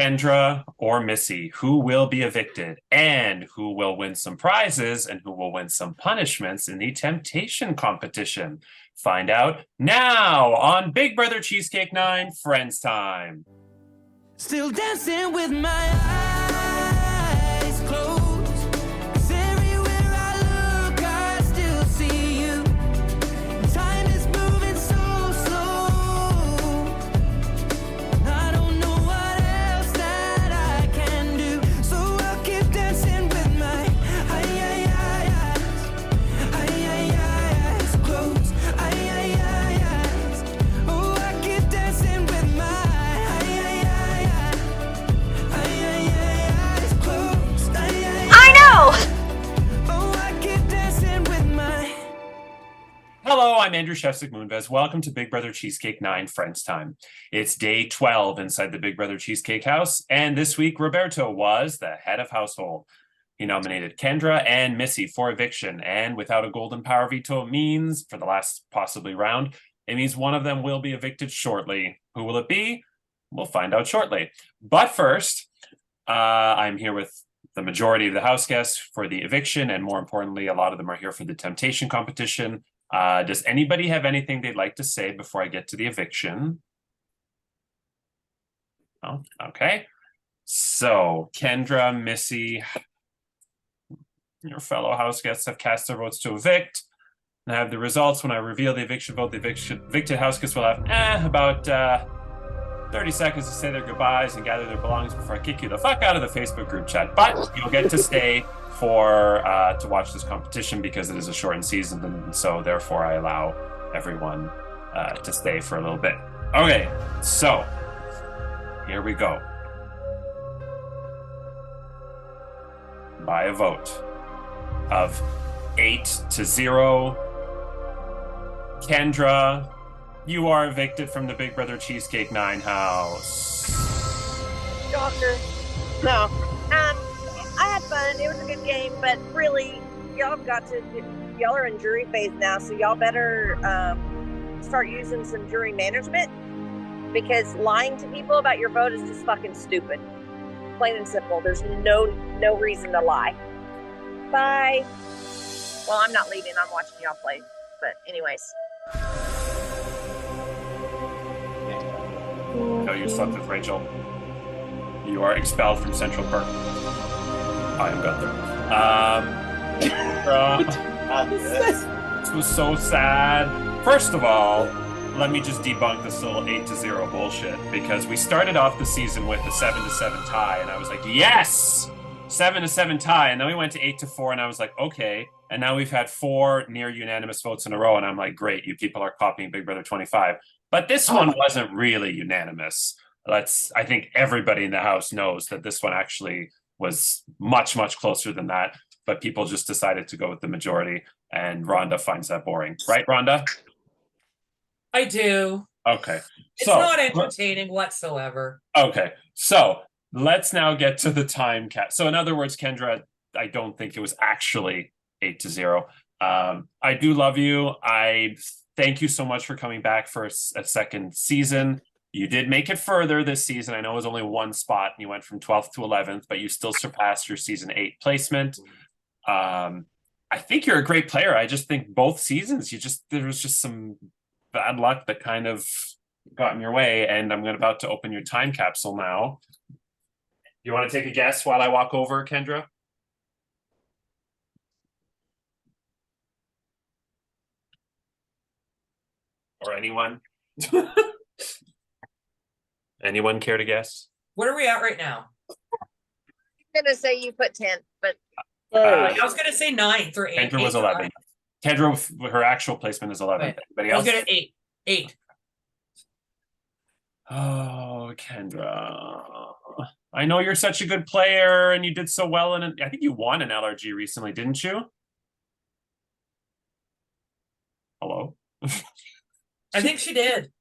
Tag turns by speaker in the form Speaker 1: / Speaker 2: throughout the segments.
Speaker 1: Kendra or Missy, who will be evicted and who will win some prizes and who will win some punishments in the temptation competition? Find out now on Big Brother Cheesecake 9 Friends Time.
Speaker 2: Still dancing with my eyes closed. 'Cause everywhere I look, I still see you. Time is moving so slow. I don't know what else that I can do. So I'll keep dancing with my eyes closed. Eyes. Oh, I keep dancing with my
Speaker 1: Hello, I'm Andrew Shefsick Moonves. Welcome to Big Brother Cheesecake 9 Friends Time. It's day 12 inside the Big Brother Cheesecake house, and this week Roberto was the head of household. He nominated Kendra and Missy for eviction, and without a golden power veto means, for the last possibly round, it means one of them will be evicted shortly. Who will it be? We'll find out shortly. But first, I'm here with the majority of the house guests for the eviction, and more importantly, a lot of them are here for the temptation competition. Does anybody have anything they'd like to say before I get to the eviction? Oh, okay. So, Kendra, Missy, your fellow house guests have cast their votes to evict. And I have the results when I reveal the eviction vote. The evicted house guests will have about 30 seconds to say their goodbyes and gather their belongings before I kick you the fuck out of the Facebook group chat. But you'll get to stay for to watch this competition because it is a shortened season, and so therefore I allow everyone to stay for a little bit. Okay, so here we go. By a vote of 8-0, Kendra, you are evicted from the Big Brother Cheesecake 9 house.
Speaker 3: Shocker. No. I had fun. It was a good game, but really, y'all are in jury phase now, so y'all better start using some jury management, because lying to people about your vote is just fucking stupid. Plain and simple. There's no reason to lie. Bye. Well, I'm not leaving. I'm watching y'all play. But anyways.
Speaker 1: No, you slept with Rachel. You are expelled from Central Park. I am Gunther. This was so sad. First of all, let me just debunk this little 8-0 bullshit, because we started off the season with a 7-7 tie, and I was like, yes! 7-7 tie, and then we went to 8-4, and I was like, okay. And now we've had 4 near unanimous votes in a row, and I'm like, great, you people are copying Big Brother 25. But this one wasn't really unanimous. I think everybody in the house knows that this one actually was much, much closer than that. But people just decided to go with the majority, and Rhonda finds that boring. Right, Rhonda?
Speaker 4: I do.
Speaker 1: Okay.
Speaker 4: It's not entertaining whatsoever.
Speaker 1: Okay. So let's now get to the time cap. So in other words, Kendra, I don't think it was actually 8-0. I do love you. I thank you so much for coming back for a second season. You did make it further this season. I know it was only one spot, and you went from 12th to 11th, but you still surpassed your season 8 placement. I think you're a great player. I just think both seasons, there was just some bad luck that kind of got in your way, and I'm about to open your time capsule now. You want to take a guess while I walk over, Kendra? Or anyone? Anyone care to guess?
Speaker 4: What are we at right now?
Speaker 3: I'm going to say you put 10, but...
Speaker 4: I was going to say 9th or 8th.
Speaker 1: Kendra was 11. Kendra, her actual placement is 11.
Speaker 4: Right.
Speaker 1: Anybody
Speaker 4: I
Speaker 1: else?
Speaker 4: was going to 8. 8.
Speaker 1: Oh, Kendra. I know you're such a good player, and you did so well in it. I think you won an LRG recently, didn't you? Hello?
Speaker 4: I think she did.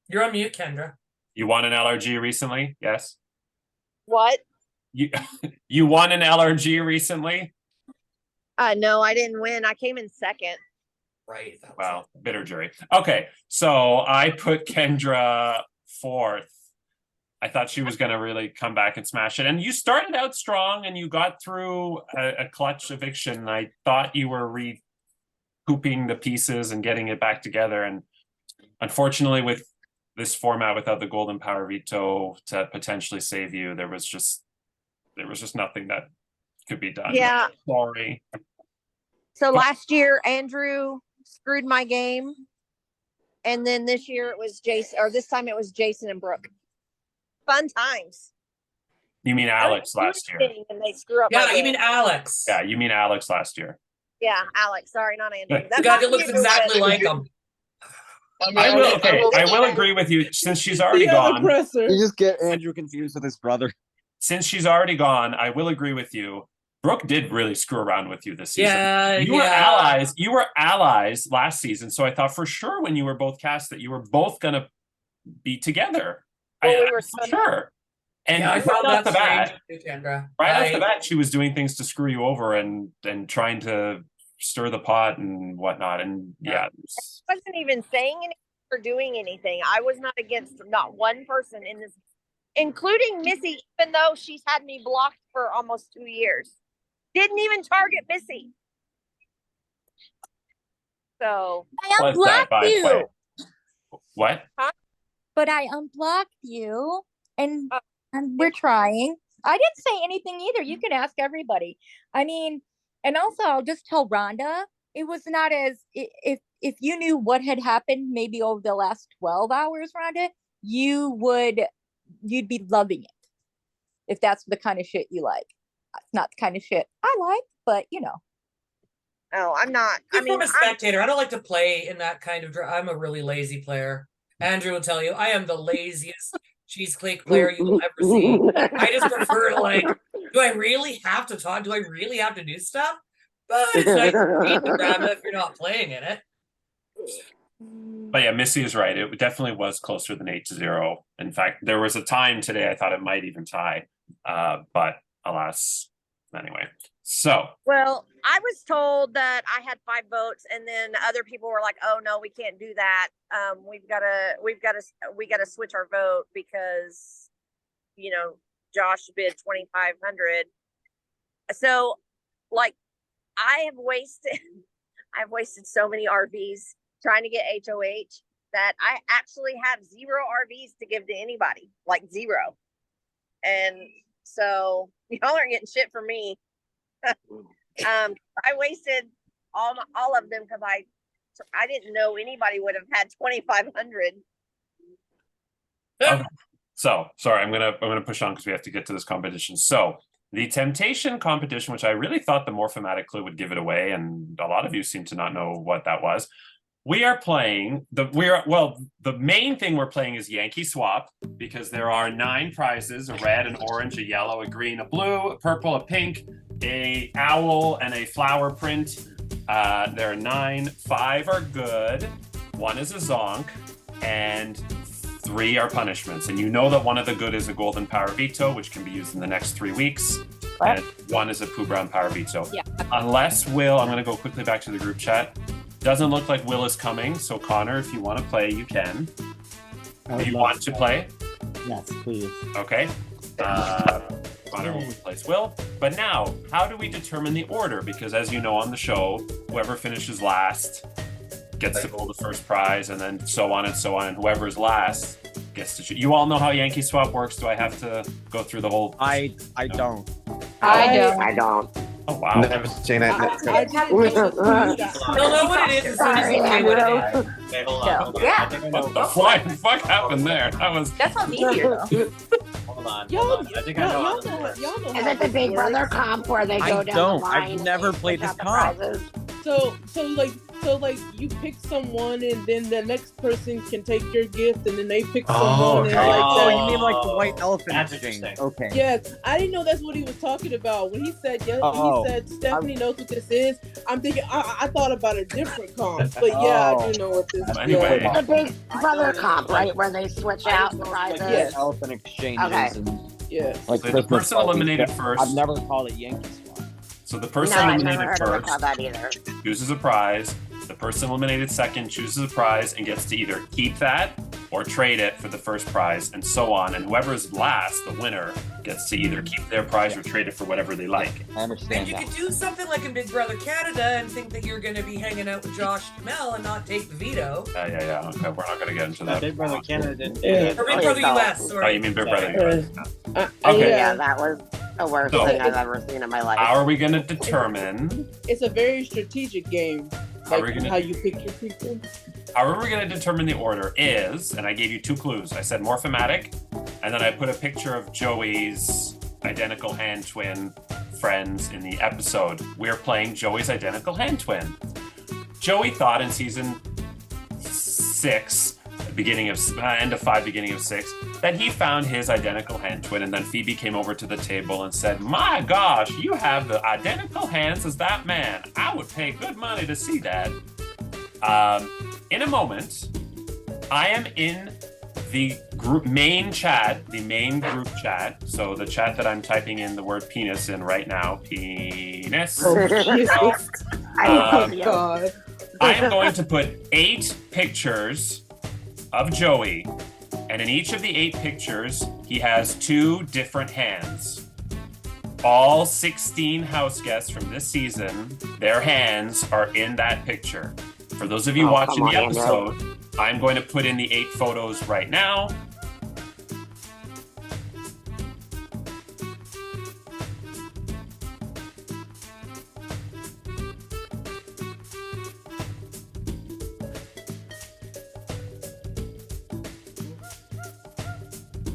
Speaker 4: You're on mute, Kendra.
Speaker 1: You won an LRG recently? Yes.
Speaker 3: What?
Speaker 1: You won an LRG recently?
Speaker 3: No, I didn't win. I came in second.
Speaker 4: Right.
Speaker 1: Wow, bitter jury. Okay, so I put Kendra 4th. I thought she was going to really come back and smash it. And you started out strong and you got through a clutch eviction. I thought you were recouping the pieces and getting it back together. And unfortunately, with this format without the golden power veto to potentially save you, there was just nothing that could be done.
Speaker 3: Yeah.
Speaker 1: Sorry.
Speaker 3: So last year, Andrew screwed my game. And then this year it was Jason, or this time it was Jason and Brooke. Fun times.
Speaker 1: You mean Alex last year?
Speaker 3: And they screw up.
Speaker 4: Yeah,
Speaker 3: my
Speaker 4: you
Speaker 3: game.
Speaker 4: mean Alex.
Speaker 1: Yeah, you mean Alex last year.
Speaker 3: Yeah, Alex. Sorry, not Andrew.
Speaker 1: The
Speaker 4: The guy that looks exactly like him.
Speaker 1: I will agree with you since she's already gone.
Speaker 5: You just get Andrew confused with his brother.
Speaker 1: Since she's already gone, I will agree with you. Brooke did really screw around with you this season.
Speaker 4: Yeah,
Speaker 1: you were allies. You were allies last season, so I thought for sure when you were both cast that you were both gonna be together.
Speaker 3: Well, we were
Speaker 1: sure. And
Speaker 4: Yeah, I found
Speaker 1: right off
Speaker 4: that
Speaker 1: the bat,
Speaker 4: strange too, Kendra.
Speaker 1: right off the bat, she was doing things to screw you over and trying to stir the pot and whatnot. And yeah,
Speaker 3: I wasn't even saying anything or doing anything. I was not against not one person in this, including Missy, even though she's had me blocked for almost 2 years. Didn't even target Missy. So
Speaker 6: I unblocked you.
Speaker 1: What?
Speaker 6: But I unblocked you, and we're trying. I didn't say anything either. You can ask everybody. I mean, and also I'll just tell Rhonda, it was not as if you knew what had happened maybe over the last 12 hours, Rhonda, you'd be loving it. If that's the kind of shit you like. It's not the kind of shit I like, but you know.
Speaker 3: Oh, I'm not. I mean,
Speaker 4: I'm a spectator. I don't like to play in that kind of. I'm a really lazy player. Andrew will tell you, I am the laziest Cheesecake player you will ever see. I just prefer to like. Do I really have to talk? Do I really have to do stuff? But it's nice to read the drama if you're not playing in it.
Speaker 1: But yeah, Missy is right. It definitely was closer than 8-0. In fact, there was a time today I thought it might even tie, but alas, anyway. So
Speaker 3: well, I was told that I had 5 votes, and then other people were like, "Oh no, we can't do that. We gotta switch our vote because, you know, Josh bid 2,500." So, like, I've wasted so many RVs trying to get HOH that I actually have 0 RVs to give to anybody, like 0. And so y'all aren't getting shit from me. I wasted all of them because I didn't know anybody would have had 2,500.
Speaker 1: okay. So sorry, I'm gonna push on because we have to get to this competition. So the temptation competition, which I really thought the morphomatic clue would give it away, and a lot of you seem to not know what that was. We are playing the main thing we're playing is Yankee Swap because there are 9 prizes: a red, an orange, a yellow, a green, a blue, a purple, a pink, a owl, and a flower print. There are 9. 5 are good, 1 is a zonk, and 3 are punishments. And you know that one of the good is a golden power veto, which can be used in the next 3 weeks.
Speaker 6: What?
Speaker 1: And 1 is a poo brown power veto.
Speaker 6: Yeah.
Speaker 1: Unless Will, I'm going to go quickly back to the group chat. Doesn't look like Will is coming. So Connor, if you want to play, you can. Do you want to play?
Speaker 7: Yes, please.
Speaker 1: Okay. Connor will replace Will. But now, how do we determine the order? Because as you know on the show, whoever finishes last gets to pull the first prize, and then so on and so on. And whoever's last gets to choose. You all know how Yankee Swap works. Do I have to go through the whole?
Speaker 5: I don't.
Speaker 6: I don't.
Speaker 1: Oh wow!
Speaker 5: Never seen it.
Speaker 4: You'll know what it is as soon as you play what it is.
Speaker 7: Okay, hold on.
Speaker 6: Yeah.
Speaker 7: I think I know
Speaker 1: What the
Speaker 7: what-
Speaker 1: fuck happened there? That was.
Speaker 6: That sounds easier though.
Speaker 7: Hold on.
Speaker 8: Y'all,
Speaker 7: Hold on. I think I know.
Speaker 8: y'all
Speaker 7: how this
Speaker 8: know,
Speaker 7: works.
Speaker 8: y'all know
Speaker 9: Is
Speaker 8: how
Speaker 9: it the
Speaker 8: this
Speaker 9: Big
Speaker 8: works.
Speaker 9: Brother comp where they go
Speaker 5: I
Speaker 9: down
Speaker 5: don't.
Speaker 9: the line?
Speaker 5: I've never
Speaker 9: and
Speaker 5: played
Speaker 9: pick
Speaker 5: this
Speaker 9: out the
Speaker 5: comp.
Speaker 9: prizes?
Speaker 8: So like you pick someone and then the next person can take your gift and then they pick
Speaker 5: Oh,
Speaker 8: someone
Speaker 5: okay.
Speaker 8: and like
Speaker 5: Oh,
Speaker 8: that.
Speaker 5: you mean like the white elephant
Speaker 7: That's
Speaker 5: exchange?
Speaker 7: interesting.
Speaker 5: Okay.
Speaker 8: Yes, I didn't know that's what he was talking about when he said. Yeah,
Speaker 5: Oh.
Speaker 8: he said Stephanie knows what this is. I'm thinking I thought about a different comp, but yeah, I do know what this is.
Speaker 1: Anyway.
Speaker 8: Yeah.
Speaker 9: The Big Brother comp, right? Where they switch out the prizes.
Speaker 5: Like
Speaker 8: Yes.
Speaker 5: elephant exchanges
Speaker 9: Okay.
Speaker 5: and
Speaker 8: Yeah.
Speaker 5: like
Speaker 1: So the
Speaker 5: Christmas
Speaker 1: person
Speaker 5: parties.
Speaker 1: eliminated first.
Speaker 5: I've never called it Yankee Swap.
Speaker 1: So the
Speaker 9: No,
Speaker 1: person
Speaker 9: I've never
Speaker 1: eliminated
Speaker 9: heard of it
Speaker 1: first
Speaker 9: called that either.
Speaker 1: chooses a prize. The person eliminated second chooses a prize and gets to either keep that or trade it for the first prize, and so on. And whoever's last, the winner, gets to either keep their prize or trade it for whatever they like.
Speaker 7: I
Speaker 4: And
Speaker 7: understand
Speaker 4: you
Speaker 7: that.
Speaker 4: could do something like in Big Brother Canada and think that you're going to be hanging out with Josh Duhamel and not take the veto.
Speaker 1: Yeah. Okay, we're not going to get into that.
Speaker 7: Big Brother Canada didn't do
Speaker 8: Yeah.
Speaker 7: that.
Speaker 4: Or Big
Speaker 9: Oh,
Speaker 4: Brother
Speaker 9: yeah.
Speaker 4: US,
Speaker 1: Oh,
Speaker 4: sorry.
Speaker 1: you mean Big Brother?
Speaker 8: Okay.
Speaker 1: Okay.
Speaker 9: Yeah, that was the worst
Speaker 1: So-
Speaker 9: thing I've ever seen in my life.
Speaker 1: How are we going to determine?
Speaker 8: It's a very strategic game.
Speaker 1: How are we
Speaker 8: Like
Speaker 1: gonna-
Speaker 8: how you pick your people.
Speaker 1: How we're going to determine the order is, and I gave you 2 clues. I said morphomatic, and then I put a picture of Joey's identical hand twin friends in the episode. We're playing Joey's identical hand twin. Joey thought in season 6, end of 5, beginning of 6, that he found his identical hand twin, and then Phoebe came over to the table and said, "My gosh, you have the identical hands as that man. I would pay good money to see that." In a moment, I am in the main group chat. So the chat that I'm typing in the word penis in right now, penis.
Speaker 8: Oh, Jesus.
Speaker 9: I
Speaker 1: Um,
Speaker 9: love you.
Speaker 8: God.
Speaker 1: I am going to put 8 pictures of Joey, and in each of the 8 pictures, he has 2 different hands. All 16 house guests from this season, their hands are in that picture. For those of you
Speaker 9: Oh,
Speaker 1: watching
Speaker 9: come
Speaker 1: the
Speaker 9: on, Andrew.
Speaker 1: episode, I'm going to put in the 8 photos right now.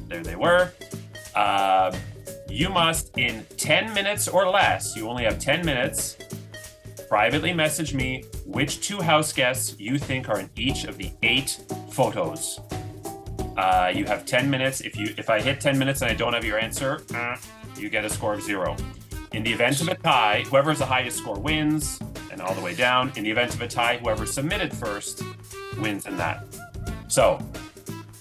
Speaker 1: There they were. You must, in 10 minutes or less, you only have 10 minutes, privately message me which 2 house guests you think are in each of the 8 photos. You have 10 minutes. If I hit 10 minutes and I don't have your answer, you get a score of 0. In the event of a tie, whoever has the highest score wins, and all the way down. In the event of a tie, whoever submitted first wins in that. So,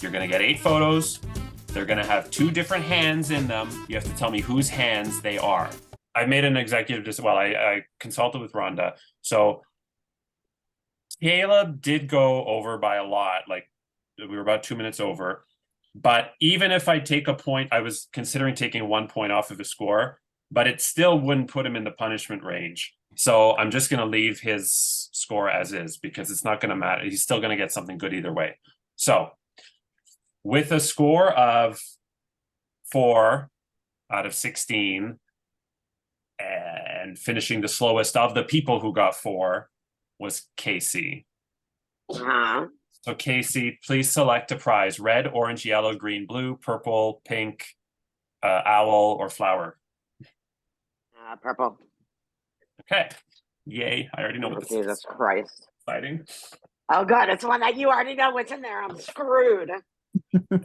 Speaker 1: you're going to get 8 photos. They're going to have 2 different hands in them. You have to tell me whose hands they are. I made an executive decision. Well, I consulted with Rhonda. So Caleb did go over by a lot. Like, we were about 2 minutes over. But even if I take a point, I was considering taking 1 point off of his score, but it still wouldn't put him in the punishment range. So I'm just going to leave his score as is because it's not going to matter. He's still going to get something good either way. So with a score of 4 out of 16 and finishing the slowest of the people who got 4 was Casey.
Speaker 9: Uh-huh.
Speaker 1: So Casey, please select a prize: red, orange, yellow, green, blue, purple, pink, owl, or flower.
Speaker 9: Purple.
Speaker 1: Okay. Yay. I already know what this
Speaker 9: Jesus
Speaker 1: is.
Speaker 9: Christ.
Speaker 1: Exciting.
Speaker 9: Oh, God, it's one that you already know what's in there. I'm screwed.
Speaker 1: And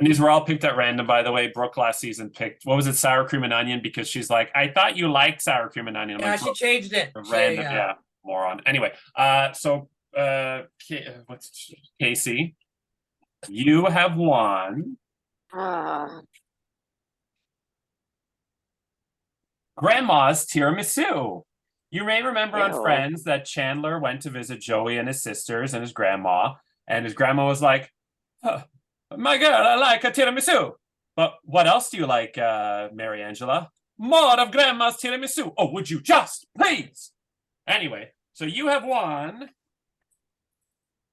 Speaker 1: these were all picked at random, by the way. Brooke last season picked, what was it, sour cream and onion, because she's like, I thought you liked sour cream and onion. I'm
Speaker 4: Yeah,
Speaker 1: like,
Speaker 4: she
Speaker 1: "Brooke,
Speaker 4: changed it.
Speaker 1: random, yeah, moron." Anyway, what's Casey? You have won Grandma's tiramisu. You may remember on
Speaker 9: Ew.
Speaker 1: Friends that Chandler went to visit Joey and his sisters and his grandma, and his grandma was like, "Huh, my girl, I like a tiramisu. But what else do you like, Mary Angela? More of Grandma's tiramisu. Oh, would you just, please?" Anyway, so you have won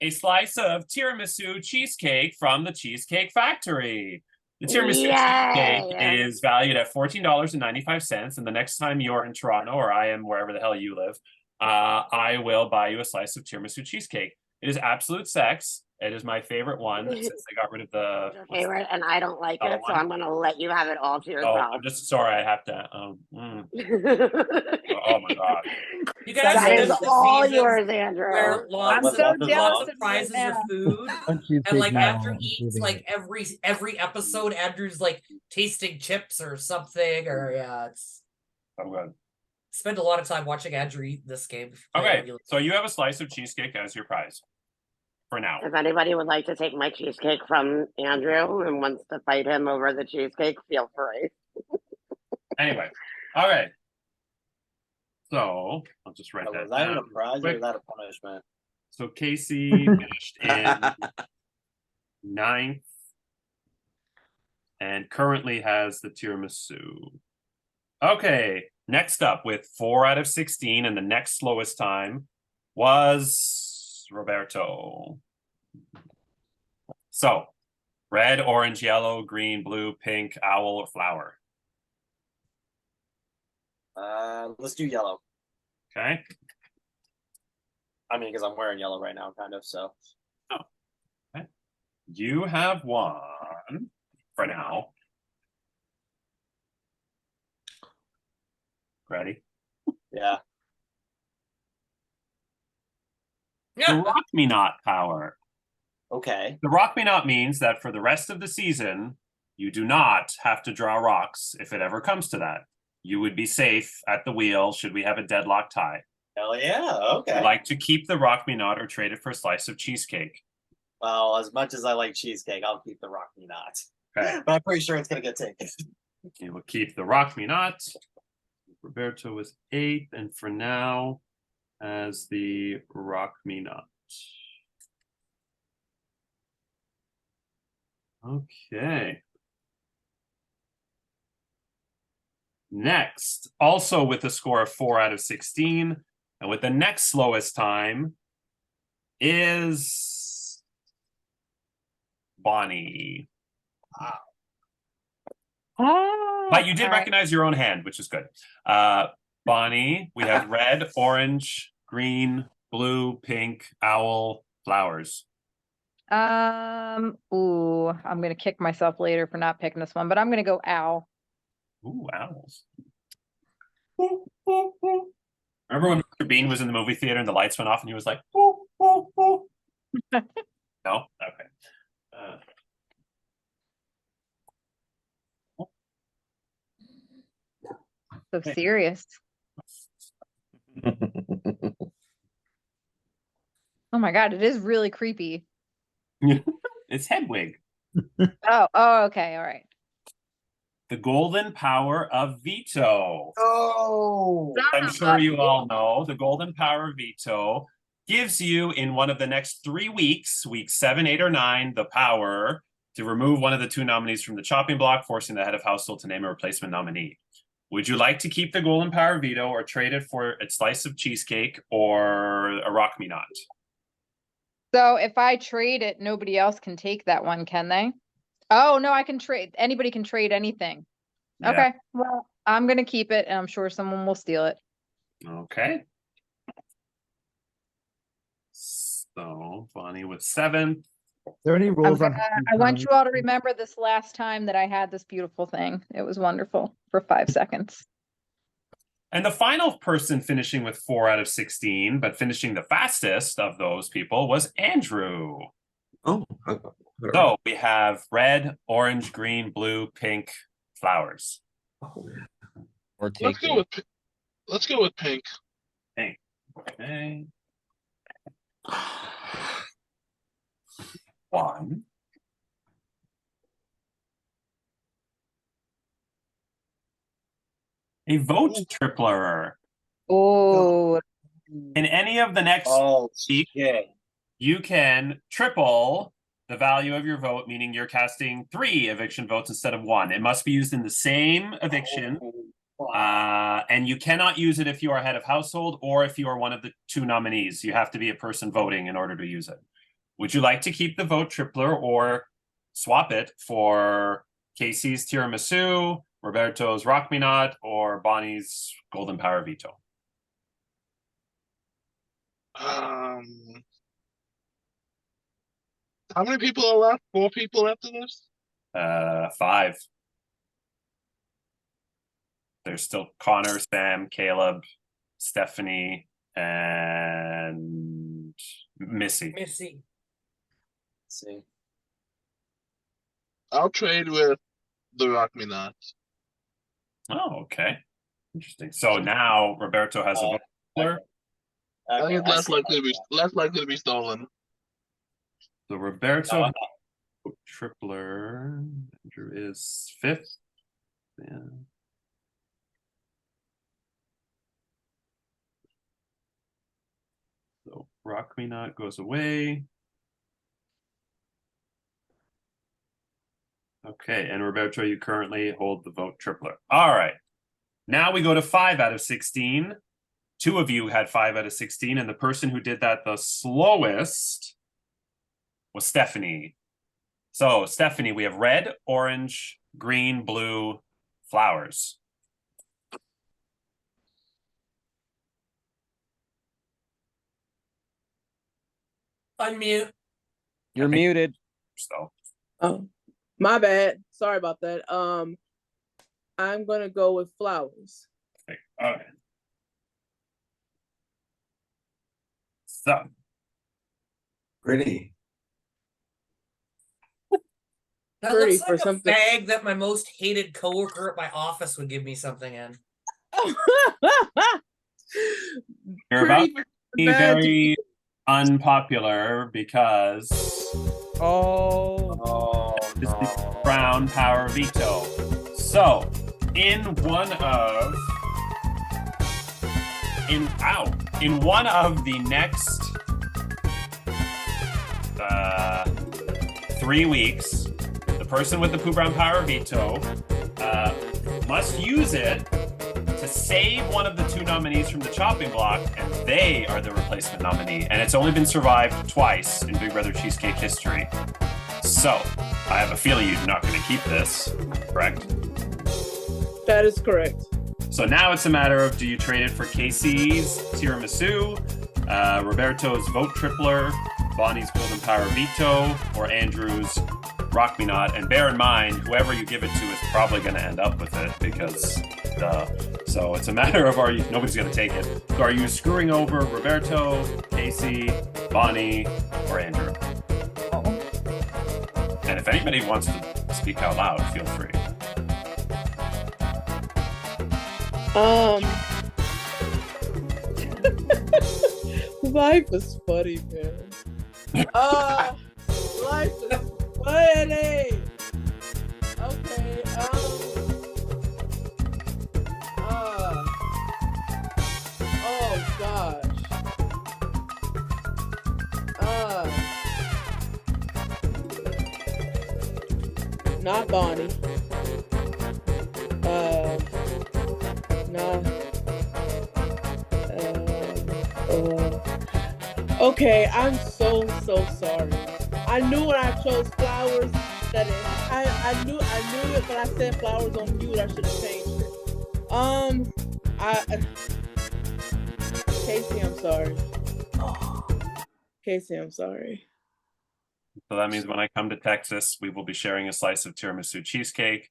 Speaker 1: a slice of tiramisu cheesecake from the Cheesecake Factory. The tiramisu cheesecake
Speaker 9: Yay.
Speaker 1: is valued at $14.95, and the next time you're in Toronto, or I am wherever the hell you live, I will buy you a slice of tiramisu cheesecake. It is absolute sex. It is my favorite one since they got rid of the
Speaker 9: Your favorite, and I don't like
Speaker 1: Oh,
Speaker 9: it, so
Speaker 1: one?
Speaker 9: I'm going to let you have it all to
Speaker 1: Oh,
Speaker 9: yourself.
Speaker 1: I'm just sorry. I have to. Oh my God.
Speaker 4: You guys
Speaker 9: That
Speaker 4: this
Speaker 9: is
Speaker 4: is the
Speaker 9: all
Speaker 4: season
Speaker 9: yours, Andrew.
Speaker 4: where
Speaker 3: I'm
Speaker 4: lots
Speaker 3: so
Speaker 4: of
Speaker 3: jealous of
Speaker 4: prizes
Speaker 3: you
Speaker 4: of
Speaker 3: now.
Speaker 4: food.
Speaker 10: One cheesecake
Speaker 4: And like
Speaker 10: now,
Speaker 4: after eats,
Speaker 10: including
Speaker 4: like every episode, Andrew's like tasting chips or something, or it's
Speaker 1: So good.
Speaker 4: spend a lot of time watching Andrew eat this game.
Speaker 1: Okay, so you have a slice of cheesecake as your prize for now.
Speaker 9: If anybody would like to take my cheesecake from Andrew and wants to fight him over the cheesecake, feel free.
Speaker 1: Anyway, all right. So I'll just write that
Speaker 7: Was that
Speaker 1: down.
Speaker 7: a prize or
Speaker 1: quick.
Speaker 7: was that a punishment?
Speaker 1: So Casey finished in 9th, and currently has the tiramisu. Okay, next up with 4 out of 16, and the next slowest time was Roberto. So, red, orange, yellow, green, blue, pink, owl, or flower.
Speaker 5: Let's do yellow.
Speaker 1: Okay.
Speaker 5: I mean, because I'm wearing yellow right now, kind of. So.
Speaker 1: Okay. You have won for now. Ready?
Speaker 5: Yeah.
Speaker 1: The Rock Me Not power.
Speaker 5: Okay.
Speaker 1: The Rock Me Not means that for the rest of the season, you do not have to draw rocks if it ever comes to that. You would be safe at the wheel should we have a deadlock tie.
Speaker 5: Hell yeah. Okay.
Speaker 1: Would like to keep the Rock Me Not or trade it for a slice of cheesecake.
Speaker 5: Well, as much as I like cheesecake, I'll keep the Rock Me Not.
Speaker 1: Okay.
Speaker 5: But I'm pretty sure it's gonna get taken.
Speaker 1: You will keep the Rock Me Not. Roberto was 8th, and for now, as the Rock Me Not. Okay. Next, also with a score of 4 out of 16, and with the next slowest time is Bonnie. But you did recognize your own hand, which is good. Bonnie, we have red, orange, green, blue, pink, owl, flowers.
Speaker 10: Ooh, I'm gonna kick myself later for not picking this one, but I'm gonna go owl.
Speaker 1: Ooh, owls. Remember when Mr. Bean was in the movie theater and the lights went off and he was like, ooh, ooh, ooh. No? Okay.
Speaker 10: So serious. Oh my god, it is really creepy.
Speaker 1: It's Hedwig.
Speaker 10: Oh, okay, all right.
Speaker 1: The golden power of veto.
Speaker 5: Oh.
Speaker 1: I'm sure you all know the golden power of veto gives you in one of the next 3 weeks, weeks 7, 8, or 9, the power to remove one of the 2 nominees from the chopping block, forcing the head of household to name a replacement nominee. Would you like to keep the golden power of veto or trade it for a slice of cheesecake or a Rock Me Not?
Speaker 10: So if I trade it, nobody else can take that one, can they? Oh no, I can trade. Anybody can trade anything.
Speaker 1: Yeah.
Speaker 10: Okay, well, I'm gonna keep it, and I'm sure someone will steal it.
Speaker 1: Okay. So Bonnie with 7.
Speaker 11: there any rules on?
Speaker 10: I want you all to remember this last time that I had this beautiful thing. It was wonderful for 5 seconds.
Speaker 1: And the final person finishing with 4 out of 16, but finishing the fastest of those people was Andrew.
Speaker 11: Oh,
Speaker 1: So we have red, orange, green, blue, pink, flowers.
Speaker 5: Or
Speaker 12: Let's
Speaker 5: take
Speaker 12: go with let's go with pink.
Speaker 1: Pink. Okay. 1. A vote tripler.
Speaker 10: Oh,
Speaker 1: In any of the next week, you can triple the value of your vote, meaning you're casting 3 eviction votes instead of 1. It must be used in the same eviction. And you cannot use it if you are head of household or if you are one of the 2 nominees. You have to be a person voting in order to use it. Would you like to keep the vote tripler or swap it for Casey's tiramisu, Roberto's Rock Me Not, or Bonnie's golden power veto?
Speaker 12: How many people are left? 4 people after this?
Speaker 1: 5. There's still Connor, Sam, Caleb, Stephanie, and Missy.
Speaker 5: See.
Speaker 12: I'll trade with the Rock Me Not.
Speaker 1: Oh, okay. Interesting. So now Roberto has a vote tripler.
Speaker 12: I think it's less likely to be stolen.
Speaker 1: So Roberto tripler. Andrew is 5th. Yeah. So Rock Me Not goes away. Okay, and Roberto, you currently hold the vote tripler. All right. Now we go to 5 out of 16. 2 of you had 5 out of 16, and the person who did that the slowest was Stephanie. So, Stephanie, we have red, orange, green, blue, flowers.
Speaker 4: Unmute.
Speaker 13: You're muted.
Speaker 1: So,
Speaker 8: Oh, my bad. Sorry about that. I'm gonna go with flowers.
Speaker 1: okay. All right. So,
Speaker 11: Pretty.
Speaker 4: That
Speaker 8: Pretty
Speaker 4: looks
Speaker 8: for
Speaker 4: like a
Speaker 8: something.
Speaker 4: bag that my most hated coworker at my office would give me something in.
Speaker 1: you're about
Speaker 8: Pretty
Speaker 1: to be
Speaker 8: bad to
Speaker 1: very unpopular because
Speaker 13: Oh.
Speaker 1: this is the brown power veto. So, in one of the next 3 weeks, the person with the poo brown power veto must use it to save one of the 2 nominees from the chopping block, and they are the replacement nominee. And it's only been survived twice in Big Brother Cheesecake history. So, I have a feeling you're not going to keep this, correct?
Speaker 8: That is correct.
Speaker 1: So now it's a matter of, do you trade it for Casey's tiramisu, Roberto's vote tripler, Bonnie's golden power veto, or Andrew's rock me not? And bear in mind, whoever you give it to is probably going to end up with it because, so it's a matter of nobody's going to take it. So are you screwing over Roberto, Casey, Bonnie, or Andrew? And if anybody wants to speak out loud, feel free.
Speaker 8: Life is funny, man. Life is funny. Okay. Oh gosh. Not Bonnie. Nah. Okay, I'm so sorry. I knew when I chose flowers that I knew it, but I said flowers on mute. I should have changed it. Casey, I'm sorry. Casey, I'm sorry.
Speaker 1: So that means when I come to Texas, we will be sharing a slice of tiramisu cheesecake.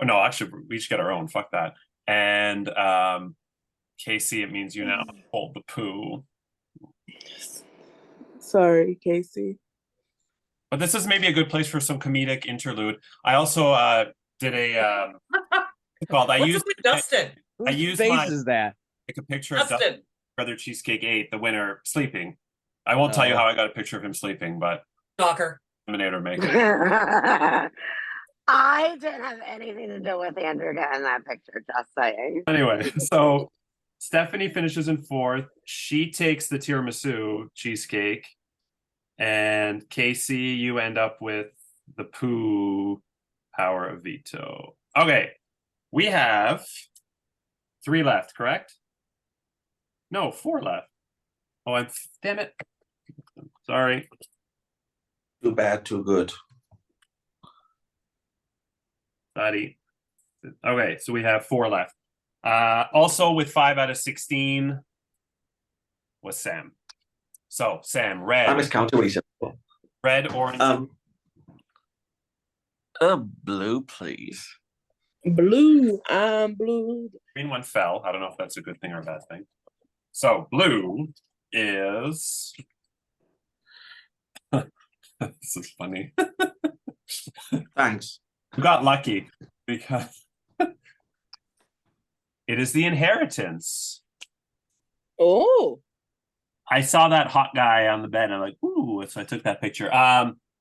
Speaker 1: No, actually, we each get our own. Fuck that. And Casey, it means you now hold the poo.
Speaker 8: Sorry, Casey.
Speaker 1: But this is maybe a good place for some comedic interlude. I also did a called. I
Speaker 4: What's
Speaker 1: used
Speaker 4: up with Dustin?
Speaker 1: I
Speaker 13: Whose
Speaker 1: used
Speaker 13: face
Speaker 1: my
Speaker 13: is that?
Speaker 1: take a picture of
Speaker 4: Dustin.
Speaker 1: Brother Cheesecake 8, the winner, sleeping. I won't tell you how I got a picture of him sleeping, but
Speaker 4: Stalker.
Speaker 1: Eliminator make it.
Speaker 9: I didn't have anything to do with Andrew getting that picture, just saying.
Speaker 1: Anyway, so Stephanie finishes in 4th. She takes the tiramisu cheesecake. And Casey, you end up with the poo power of veto. Okay, we have 3 left, correct? No, 4 left. Oh, damn it. Sorry.
Speaker 11: Too bad, too good.
Speaker 1: Buddy. Okay, so we have 4 left. Also with 5 out of 16 was Sam. So Sam, red.
Speaker 11: I miscounted what he said.
Speaker 1: Red, orange.
Speaker 11: Blue, please.
Speaker 8: Blue. I'm blue.
Speaker 1: Green one fell. I don't know if that's a good thing or a bad thing. So blue is. This is funny.
Speaker 11: Thanks.
Speaker 1: You got lucky because it is the inheritance.
Speaker 8: Oh.
Speaker 1: I saw that hot guy on the bed and I'm like, ooh, so I took that picture.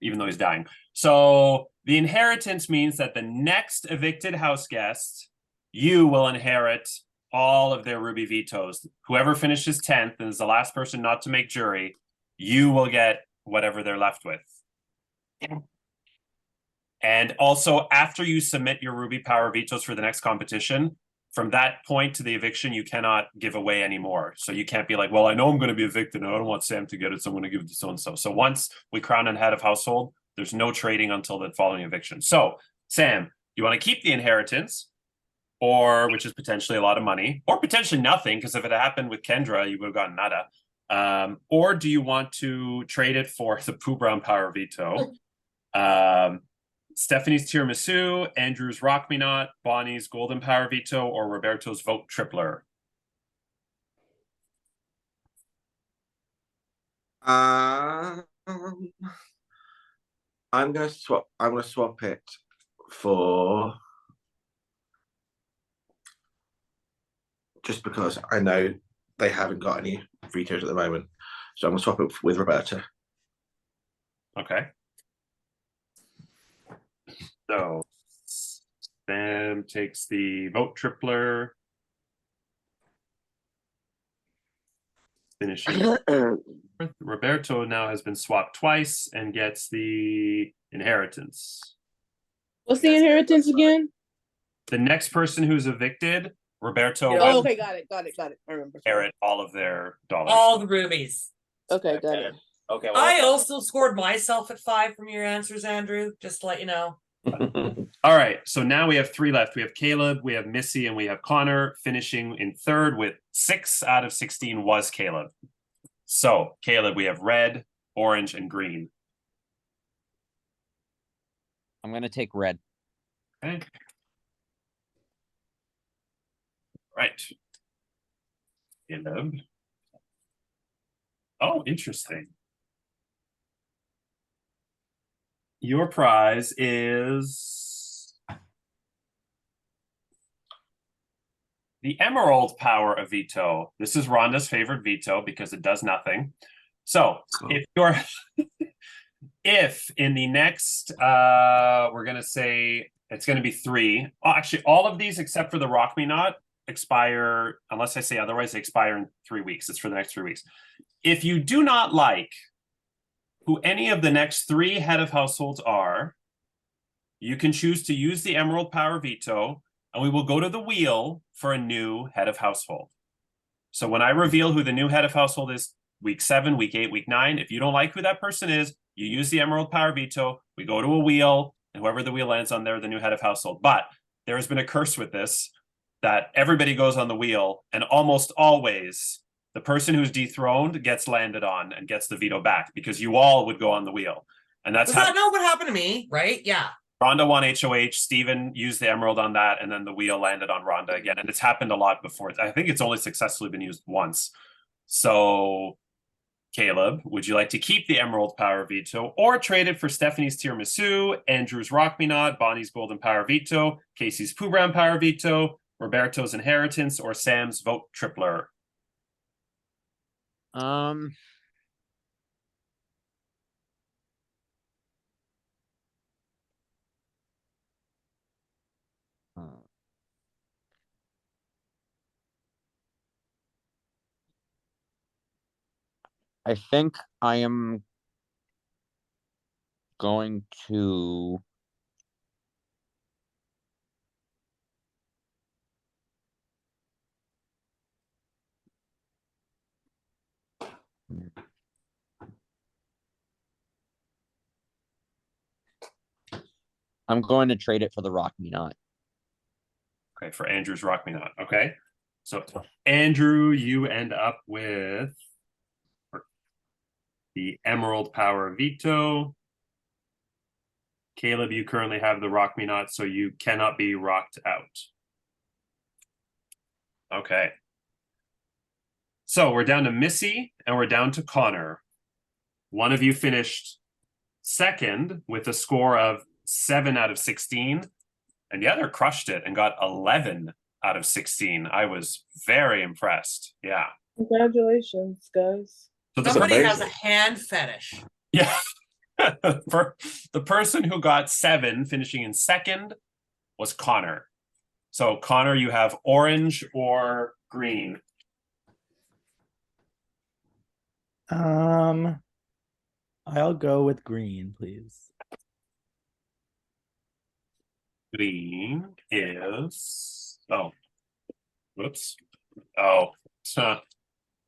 Speaker 1: Even though he's dying. So the inheritance means that the next evicted house guest, you will inherit all of their Ruby vetoes. Whoever finishes 10th and is the last person not to make jury, you will get whatever they're left with. And also, after you submit your Ruby Power vetoes for the next competition, from that point to the eviction, you cannot give away anymore. So you can't be like, well, I know I'm going to be evicted and I don't want Sam to get it, so I'm going to give it to so-and-so. So once we crown an head of household, there's no trading until the following eviction. So, Sam, you want to keep the inheritance, or which is potentially a lot of money, or potentially nothing, because if it happened with Kendra, you would have gotten nada. Or do you want to trade it for the Pooh Brown Power veto? Stephanie's tiramisu, Andrew's rock me not, Bonnie's golden power veto, or Roberto's vote tripler?
Speaker 11: I'm gonna swap it for, just because I know they haven't got any vetoes at the moment. So I'm gonna swap it with Roberta.
Speaker 1: Okay. So Sam takes the vote tripler. Finishes. Roberto now has been swapped twice and gets the inheritance.
Speaker 8: What's the inheritance again?
Speaker 1: The next person who's evicted, Roberto
Speaker 4: Yeah.
Speaker 1: will
Speaker 8: Oh, okay, got it. I remember.
Speaker 1: inherit all of their dollars.
Speaker 4: All the rubies.
Speaker 8: Okay, got it.
Speaker 5: Okay.
Speaker 4: I also scored myself at 5 from your answers, Andrew. Just to let you know.
Speaker 1: All right, so now we have 3 left. We have Caleb, we have Missy, and we have Connor. Finishing in third with 6 out of 16 was Caleb. So, Caleb, we have red, orange, and green.
Speaker 13: I'm gonna take red.
Speaker 1: Okay. Right. Caleb. Oh, interesting. Your prize is the Emerald Power of Veto. This is Rhonda's favorite veto because it does nothing. So if you're if in the next we're gonna say it's gonna be 3. Oh, actually, all of these except for the Rock Me Not expire, unless I say otherwise, they expire in 3 weeks. It's for the next 3 weeks. If you do not like who any of the next 3 head of households are, you can choose to use the Emerald Power veto, and we will go to the wheel for a new head of household. So when I reveal who the new head of household is, week 7, week 8, week 9, if you don't like who that person is, you use the Emerald Power veto, we go to a wheel, and whoever the wheel lands on, they're the new head of household. But there has been a curse with this, that everybody goes on the wheel, and almost always the person who's dethroned gets landed on and gets the veto back, because you all would go on the wheel. And that's
Speaker 4: Does that know what happened to me, right? Yeah.
Speaker 1: Rhonda won HOH, Steven used the emerald on that, and then the wheel landed on Rhonda again. And it's happened a lot before. I think it's only successfully been used once. So, Caleb, would you like to keep the Emerald Power veto or trade it for Stephanie's tiramisu, Andrew's Rock Me Not, Bonnie's Golden Power veto, Casey's Pooh Brown Power veto, Roberto's inheritance, or Sam's vote tripler?
Speaker 13: I think I am going to trade it for the Rock Me Not.
Speaker 1: Okay, for Andrew's Rock Me Not. Okay. So, Andrew, you end up with the Emerald Power veto. Caleb, you currently have the Rock Me Not, so you cannot be rocked out. Okay. So we're down to Missy and we're down to Connor. One of you finished second with a score of 7 out of 16, and the other crushed it and got 11 out of 16. I was very impressed. Yeah.
Speaker 8: Congratulations, guys.
Speaker 1: So
Speaker 4: somebody has a hand fetish.
Speaker 1: Yeah. For the person who got 7, finishing in second, was Connor. So Connor, you have orange or green.
Speaker 7: I'll go with green, please.
Speaker 1: Green is whoops. Oh,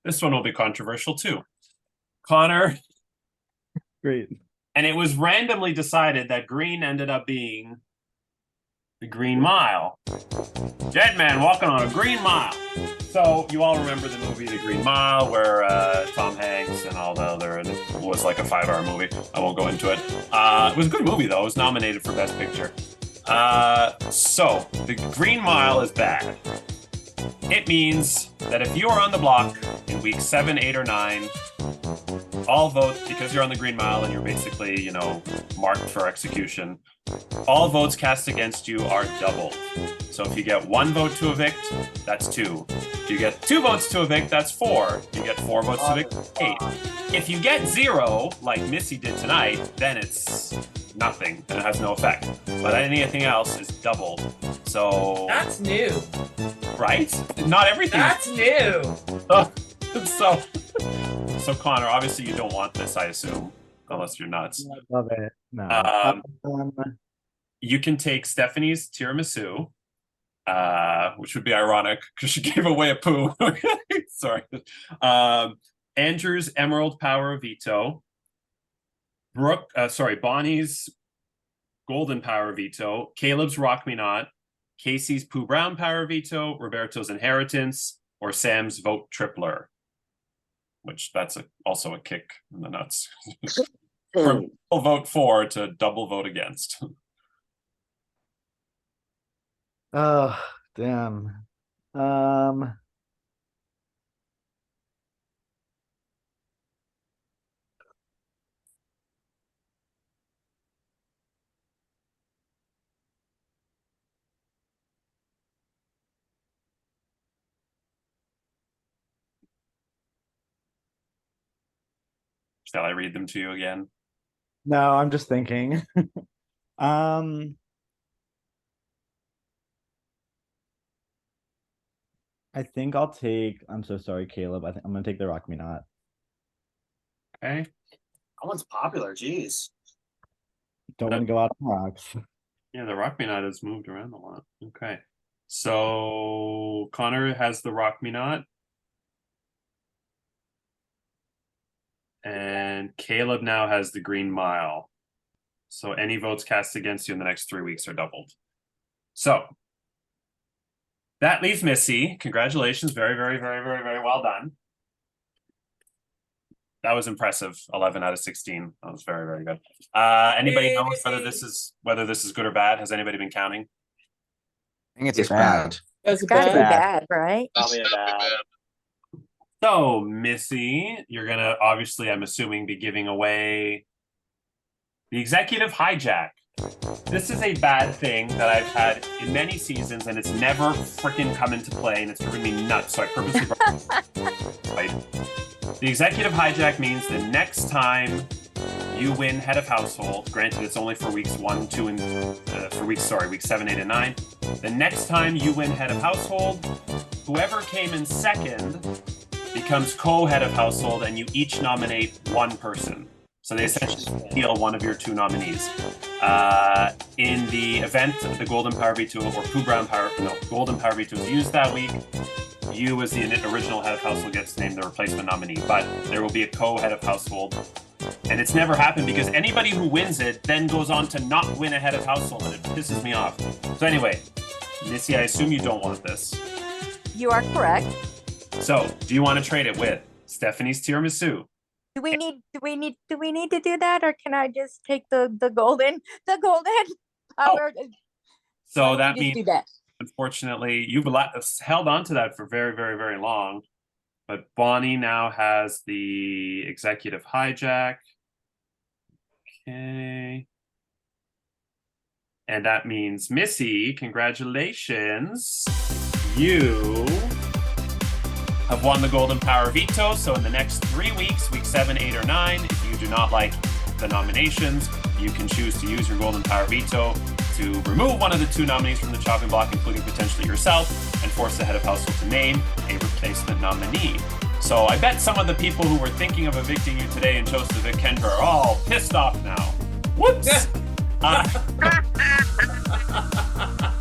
Speaker 1: this one will be controversial too. Connor.
Speaker 7: Great.
Speaker 1: And it was randomly decided that green ended up being the Green Mile. Dead man walking on a green mile. So you all remember the movie The Green Mile, where Tom Hanks and all the other, and it was like a 5-hour movie. I won't go into it. It was a good movie though. It was nominated for Best Picture. So the Green Mile is bad. It means that if you are on the block in week 7, 8, or 9, all votes, because you're on the Green Mile and you're basically, marked for execution, all votes cast against you are doubled. So if you get 1 vote to evict, that's 2. If you get 2 votes to evict, that's 4. You get 4 votes to evict, 8. If you get 0, like Missy did tonight, then it's nothing and it has no effect. But anything else is doubled. So
Speaker 4: That's new.
Speaker 1: right? Not everything.
Speaker 4: That's new.
Speaker 1: So Connor, obviously you don't want this, I assume, unless you're nuts.
Speaker 7: I love it. No.
Speaker 1: You can take Stephanie's tiramisu, which would be ironic because she gave away a poo. Sorry. Andrew's Emerald Power of Veto. Bonnie's Golden Power of Veto. Caleb's Rock Me Not. Casey's Pooh Brown Power of Veto. Roberto's Inheritance. Or Sam's Vote Tripler. Which that's also a kick in the nuts. From vote for to double vote against.
Speaker 7: Oh, damn.
Speaker 1: Shall I read them to you again?
Speaker 7: No, I'm just thinking. I think I'll take. I'm so sorry, Caleb. I think I'm gonna take the Rock Me Not.
Speaker 1: Okay.
Speaker 5: That one's popular. Jeez.
Speaker 7: Don't want to go out on rocks.
Speaker 1: Yeah, the Rock Me Not has moved around a lot. Okay. So Connor has the Rock Me Not. And Caleb now has the Green Mile. So any votes cast against you in the next 3 weeks are doubled. So that leaves Missy. Congratulations. Very, very, very, very, very well done. That was impressive. 11 out of 16. That was very, very good. Anybody know whether this is good or bad? Has anybody been counting?
Speaker 13: I think
Speaker 11: It's bad.
Speaker 8: That's
Speaker 6: Gotta be
Speaker 8: bad.
Speaker 6: bad, right?
Speaker 5: Probably a bad.
Speaker 1: So, Missy, you're gonna obviously, I'm assuming, be giving away the executive hijack. This is a bad thing that I've had in many seasons, and it's never freaking come into play, and it's driven me nuts. So I purposely The executive hijack means the next time you win head of household, granted it's only for weeks 1, 2, and weeks 7, 8, and 9. The next time you win head of household, whoever came in second becomes co-head of household, and you each nominate one person. So they essentially steal one of your 2 nominees. In the event the Golden Power Veto or Golden Power Veto is used that week, you as the original head of household gets named the replacement nominee, but there will be a co-head of household. And it's never happened because anybody who wins it then goes on to not win a head of household, and it pisses me off. So anyway, Missy, I assume you don't want this.
Speaker 6: You are correct.
Speaker 1: So, do you want to trade it with Stephanie's tiramisu?
Speaker 6: Do we need to do that, or can I just take the golden power?
Speaker 1: So
Speaker 6: Why don't
Speaker 1: that
Speaker 6: we just
Speaker 1: means,
Speaker 6: do that?
Speaker 1: unfortunately, you've held on to that for very, very, very long. But Bonnie now has the executive hijack. Okay. And that means, Missy, congratulations. You have won the Golden Power Veto. So in the next 3 weeks, week 7, 8, or 9, if you do not like the nominations, you can choose to use your Golden Power Veto to remove one of the 2 nominees from the chopping block, including potentially yourself, and force the head of household to name a replacement nominee. So I bet some of the people who were thinking of evicting you today and chose to evict Kendra are all pissed off now. Whoops!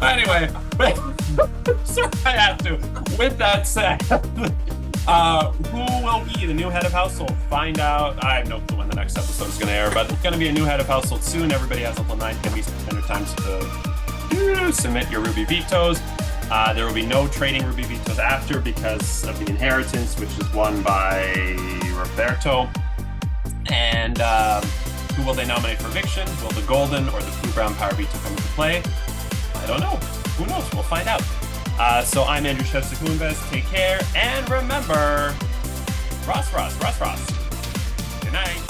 Speaker 1: Anyway, sorry I have to. With that said, who will be the new head of household? Find out. I have no clue when the next episode is going to air, but it's going to be a new head of household soon. Everybody has until 9 p.m. Eastern Standard Time to submit your Ruby vetoes. There will be no trading Ruby vetoes after because of the inheritance, which is won by Roberto. And who will they nominate for eviction? Will the golden or the blue brown power veto come into play? I don't know. Who knows? We'll find out. So I'm Andrew Shevsik. Take care. And remember, Ross. Good night.